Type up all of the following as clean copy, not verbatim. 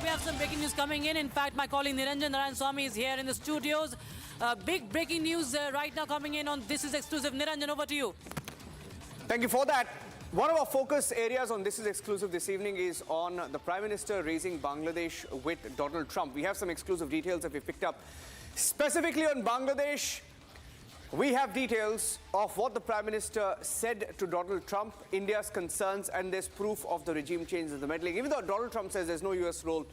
we have some breaking news coming in. In fact, my colleague Niranjan Swami is here in the studios. Big breaking news right now coming in on This Is Exclusive. Niranjan, over to you. Thank you for that. One of our focus areas on This Is Exclusive this evening is on the Prime Minister raising Bangladesh with Donald Trump. We have some exclusive details that we picked up. Specifically on Bangladesh, we have details of what the Prime Minister said to Donald Trump, India's concerns, and there's proof of the regime change in the meddling. Even though Donald Trump says there's no US role,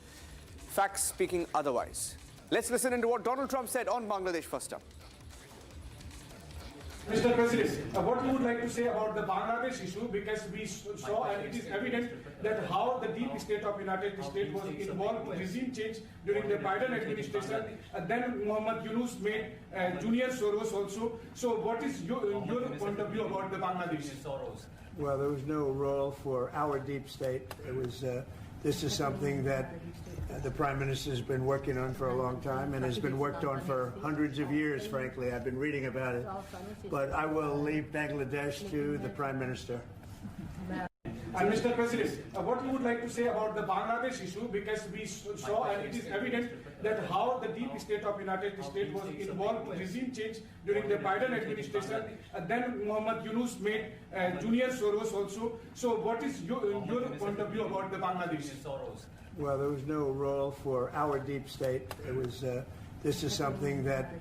facts speaking otherwise. Let's listen into what Donald Trump said on Bangladesh first up. Mr. President, what you would like to say about the Bangladesh issue, because we saw and it is evident that how the deep state of United States was involved in regime change during the Biden administration, and then Muhammad Yunus made Junior Soros also. So what is your point of view about the Bangladesh? Well, there was no role for our deep state. It was. This is something that the Prime Minister has been working on for a long time and has been worked on for hundreds of years, frankly. I've been reading about it. But I will leave Bangladesh to the Prime Minister. And Mr. President, what you would like to say about the Bangladesh issue, because we saw and it is evident that how the deep state of United States was involved in regime change during the Biden administration, and then Muhammad Yunus made Junior Soros also. So what is your point of view about the Bangladesh? Well, there was no role for our deep state. It was. This is something that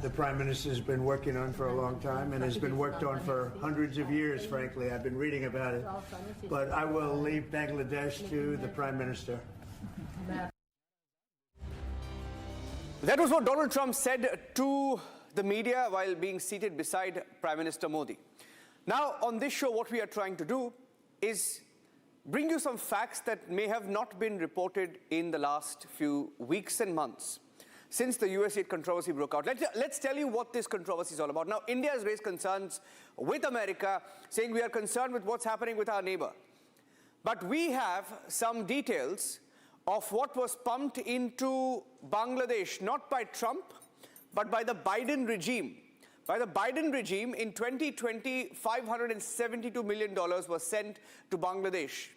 the Prime Minister has been working on for a long time and has been worked on for hundreds of years, frankly. I've been reading about it. But I will leave Bangladesh to the Prime Minister. That was what Donald Trump said to the media while being seated beside Prime Minister Modi. Now, on this show, what we are trying to do is bring you some facts that may have not been reported in the last few weeks and months since the USAid controversy broke out. Let's tell you what this controversy is all about. Now, India has raised concerns with America, saying we are concerned with what's happening with our neighbor. But we have some details of what was pumped into Bangladesh, not by Trump, but by the Biden regime. By the Biden regime, in 2020, $572 million was sent to Bangladesh.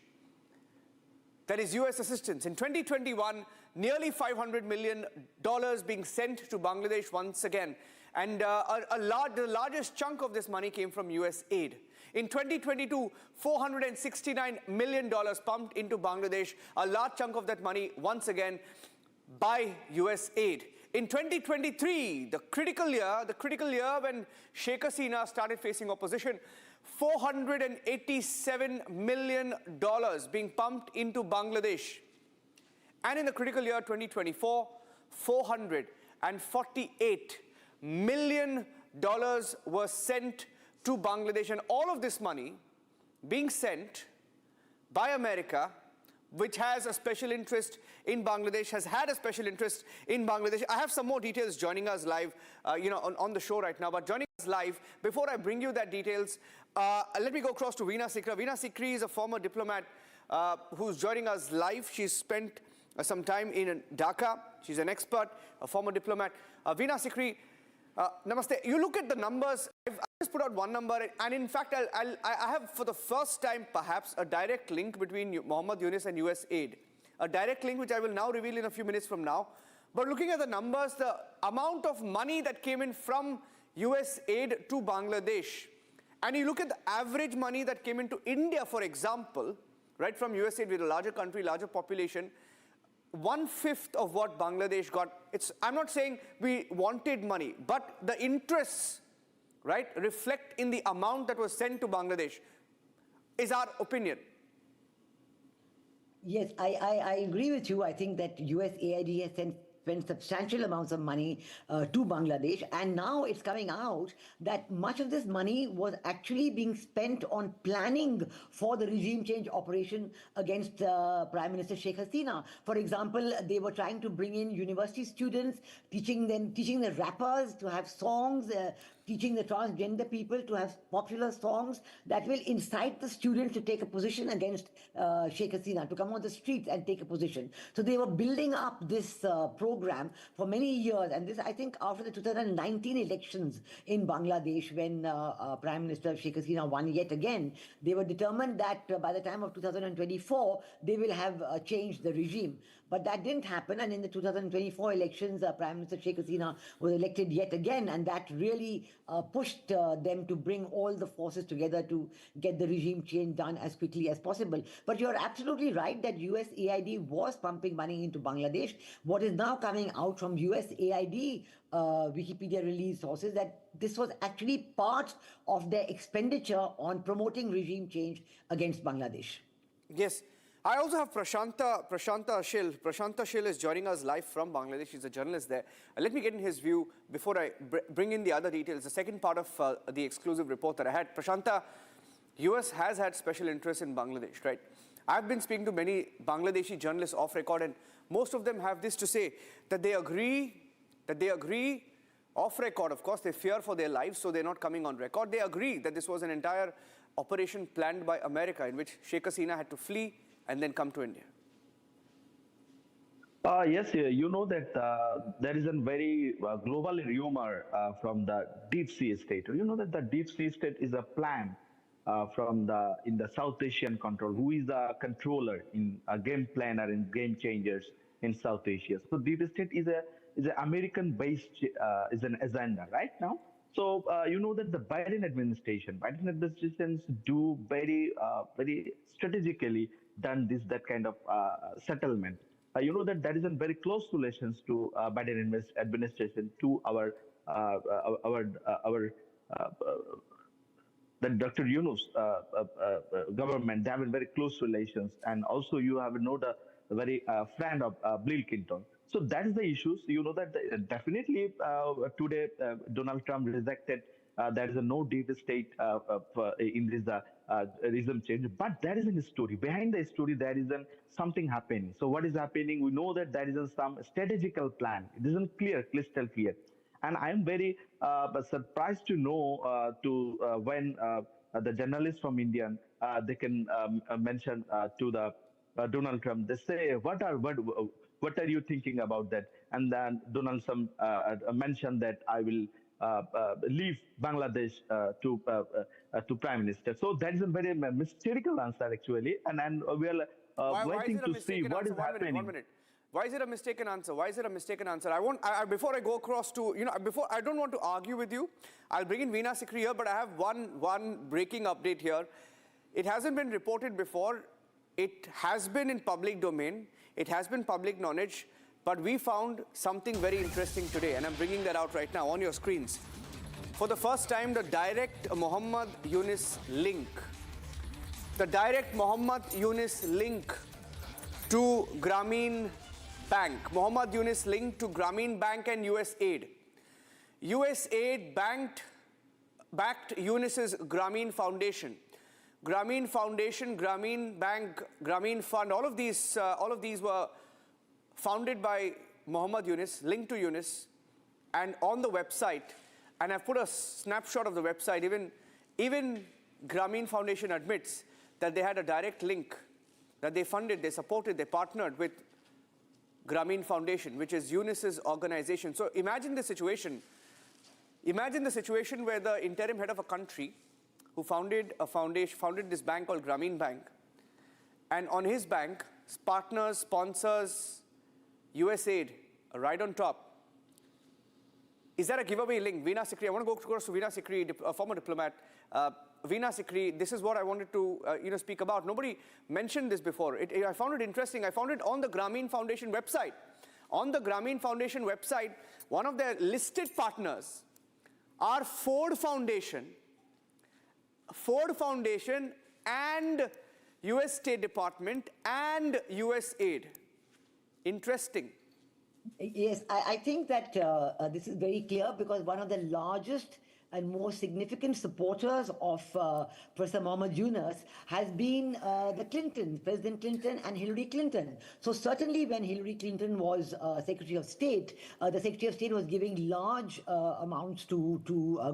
That is US assistance. In 2021, nearly $500 million being sent to Bangladesh once again. And the largest chunk of this money came from US aid. In 2022, $469 million pumped into Bangladesh, a large chunk of that money once again by US aid. In 2023, the critical year when Sheikh Hasina started facing opposition, $487 million being pumped into Bangladesh. And in the critical year 2024, $448 million was sent to Bangladesh. And all of this money being sent by America, which has a special interest in Bangladesh, has had a special interest in Bangladesh. I have some more details joining us live, on the show right now. But joining us live, before I bring you that details, let me go across to Veena Sikri. Veena Sikri is a former diplomat who's joining us live. She's spent some time in Dhaka. She's an expert, a former diplomat. Veena Sikri, namaste. You look at the numbers. I've just put out one number, and in fact, I have for the first time perhaps a direct link between Muhammad Yunus and US aid. A direct link which I will now reveal in a few minutes from now. But looking at the numbers, the amount of money that came in from US aid to Bangladesh, and you look at the average money that came into India, for example, right, from US aid, with a larger country, larger population, 1/5 of what Bangladesh got. I'm not saying we wanted money, but the interests, right, reflect in the amount that was sent to Bangladesh, is our opinion. Yes, I agree with you. I think that USAID has spent substantial amounts of money to Bangladesh, and now it's coming out that much of this money was actually being spent on planning for the regime change operation against Prime Minister Sheikh Hasina. For example, they were trying to bring in university students, teaching the rappers to have songs, teaching the transgender people to have popular songs that will incite the students to take a position against Sheikh Hasina, to come on the streets and take a position. So they were building up this program for many years. And this, I think, after the 2019 elections in Bangladesh, when Prime Minister Sheikh Hasina won yet again, they were determined that by the time of 2024, they will have changed the regime. But that didn't happen. And in the 2024 elections, Prime Minister Sheikh Hasina was elected yet again. And that really pushed them to bring all the forces together to get the regime change done as quickly as possible. But you're absolutely right that USAID was pumping money into Bangladesh. What is now coming out from USAID Wikipedia release sources that this was actually part of their expenditure on promoting regime change against Bangladesh. Yes. I also have Prashanta Shil. Prashanta Shil is joining us live from Bangladesh. He's a journalist there. Let me get in his view before I bring in the other details. The second part of the exclusive report that I had. Prashanta, US has had special interests in Bangladesh, right? I've been speaking to many Bangladeshi journalists off record, and most of them have this to say, that they agree off record. Of course, they fear for their lives, so they're not coming on record. They agree that this was an entire operation planned by America in which Sheikh Hasina had to flee and then come to India. Yes, you know that there is a very global rumor from the deep sea state. You know that the deep sea state is a plan in the South Asian control. Who is the controller in a game planner and game changers in South Asia? So deep state is an American-based is an agenda right now. So you know that the Biden administrations do very strategically done that kind of settlement. You know that there is a very close relations to Biden administration to our the Dr. Yunus government. They have a very close relations, and also you have the very friend of Bill Clinton. So that is the issues. You know that definitely today Donald Trump rejected there is no deep state in this regime change, but there is a story behind the story. There is something happening. So what is happening? We know that there is some strategical plan. It isn't clear, crystal clear, and I am very surprised to know when the journalists from India they can mention to the Donald Trump. They say, what are you thinking about that? And then Donald Trump mentioned that I will leave Bangladesh to Prime Minister. So that is a very mystical answer actually, and we are waiting to see what is happening. 1 minute. Why is it a mistaken answer? Why is it a mistaken answer? Before I go across to, I don't want to argue with you. I'll bring in Veena Sikri here, but I have one breaking update here. It hasn't been reported before. It has been in public domain. It has been public knowledge. But we found something very interesting today, and I'm bringing that out right now on your screens. For the first time, the direct Muhammad Yunus link. The direct Muhammad Yunus link to Grameen Bank. Muhammad Yunus link to Grameen Bank and USAid. USAid backed Yunus's Grameen Foundation. Grameen Foundation, Grameen Bank, Grameen Fund, all of these were founded by Muhammad Yunus, linked to Yunus, and on the website, and I've put a snapshot of the website, even Grameen Foundation admits that they had a direct link, that they funded, they supported, they partnered with Grameen Foundation, which is Yunus's organization. So imagine the situation. Imagine the situation where the interim head of a country who founded this bank called Grameen Bank, and on his bank, partners, sponsors, USAid, right on top. Is that a giveaway link? Veena Sikri, I want to go across to Veena Sikri, a former diplomat. Veena Sikri, this is what I wanted to speak about. Nobody mentioned this before. I found it interesting. I found it on the Grameen Foundation website. On the Grameen Foundation website, one of their listed partners are Ford Foundation and US State Department and USAid. Interesting. Yes, I think that this is very clear because one of the largest and most significant supporters of Professor Mohammed Yunus has been the Clintons, President Clinton and Hillary Clinton. So certainly when Hillary Clinton was Secretary of State, the Secretary of State was giving large amounts to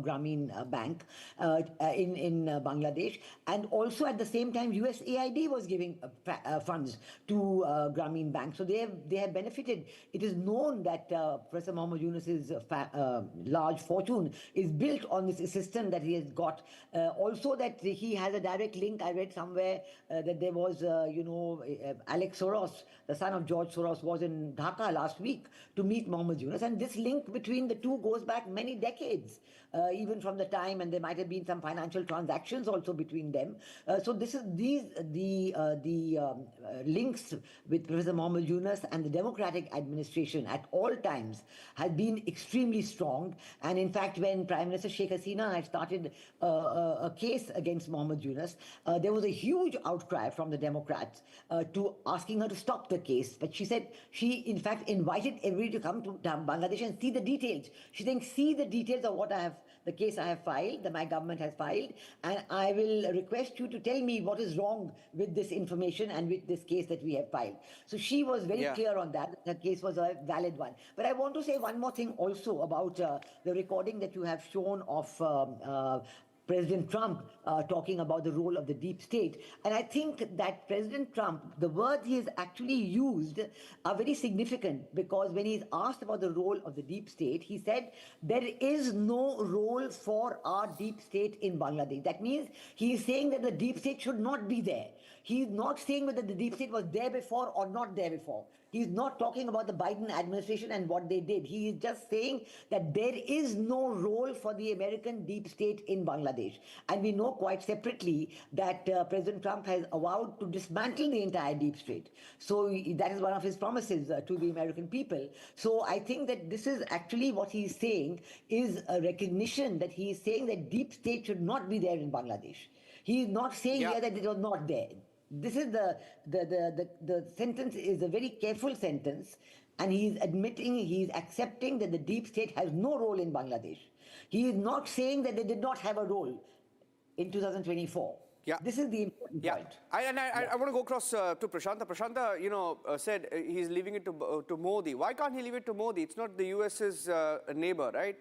Grameen Bank in Bangladesh, and also at the same time USAID was giving funds to Grameen Bank. So they have benefited. It is known that Professor Mohammed Yunus's large fortune is built on this system that he has got. Also that he has a direct link. I read somewhere that there was, Alex Soros, the son of George Soros, was in Dhaka last week to meet Mohammed Yunus. And this link between the two goes back many decades, even from the time, and there might have been some financial transactions also between them. So this is the links with Professor Mohammed Yunus and the Democratic administration at all times has been extremely strong. And in fact, when Prime Minister Sheikh Hasina had started a case against Mohammed Yunus, there was a huge outcry from the Democrats to asking her to stop the case. But she said she, in fact, invited everybody to come to Bangladesh and see the details. She saying, see the details of what I have, the case I have filed, that my government has filed, and I will request you to tell me what is wrong with this information and with this case that we have filed. So she was very clear on that. The case was a valid one. But I want to say one more thing also about the recording that you have shown of President Trump talking about the role of the deep state. And I think that President Trump, the words he has actually used are very significant, because when he's asked about the role of the deep state, he said, there is no role for our deep state in Bangladesh. That means he is saying that the deep state should not be there. He is not saying whether the deep state was there before or not there before. He's not talking about the Biden administration and what they did. He is just saying that there is no role for the American deep state in Bangladesh. And we know quite separately that President Trump has vowed to dismantle the entire deep state. So that is one of his promises to the American people. So I think that this is actually what he's saying, is a recognition that he is saying that deep state should not be there in Bangladesh. He is not saying here that it was not there. This is the sentence is a very careful sentence, and he is admitting, he is accepting that the deep state has no role in Bangladesh. He is not saying that they did not have a role in 2024. Yeah. This is the important point. I want to go across to Prashanta. Prashanta, said he's leaving it to Modi. Why can't he leave it to Modi? It's not the US's neighbor, right?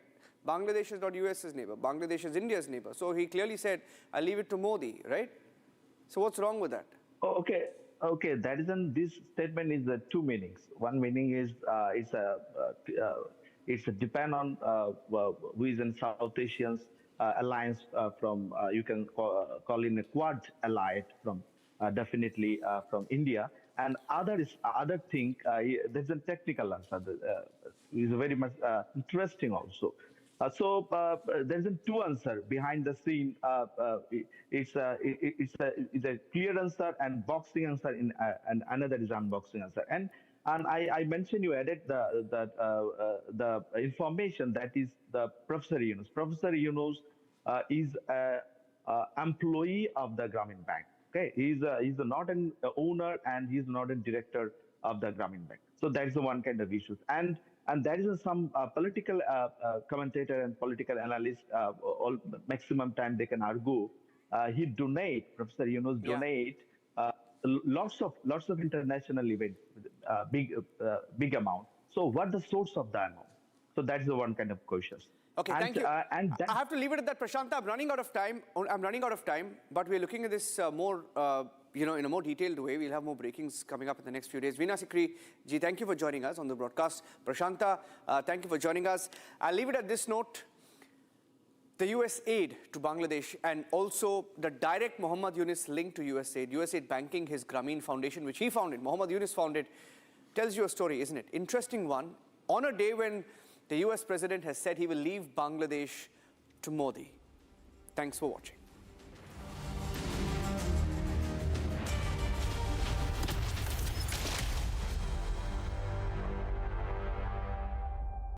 Bangladesh is not US's neighbor. Bangladesh is India's neighbor. So he clearly said, I'll leave it to Modi, right? So what's wrong with that? Oh, okay. That is this statement is two meanings. One meaning is it's a depend on who is in South Asians alliance from you can call in a quad allied from definitely from India, and other thing there's a technical answer is very much interesting also. So there's a two answer behind the scene. It's a clear answer and boxing answer, and another is unboxing answer. And I mentioned you added the information that is the Professor Yunus. Professor Yunus is an employee of the Grameen Bank. Okay, he's not an owner and he's not a director of the Grameen Bank. So that's the one kind of issues. And there is some political commentator and political analyst, all maximum time they can argue. He donate, Professor Yunus donate lots of international events, big amount. So what the source of the amount? So that's the one kind of question. Okay, thank you. I have to leave it at that, Prashanta. I'm running out of time. But we're looking at this more, in a more detailed way. We'll have more breakings coming up in the next few days. Veena Sikri ji, thank you for joining us on the broadcast. Prashanta, thank you for joining us. I'll leave it at this note. The US aid to Bangladesh and also the direct Mohammed Yunus link to USAID, USAID banking his Grameen Foundation, which he founded, Mohammed Yunus founded, tells you a story, isn't it? Interesting one. On a day when the US president has said he will leave Bangladesh to Modi. Thanks for watching.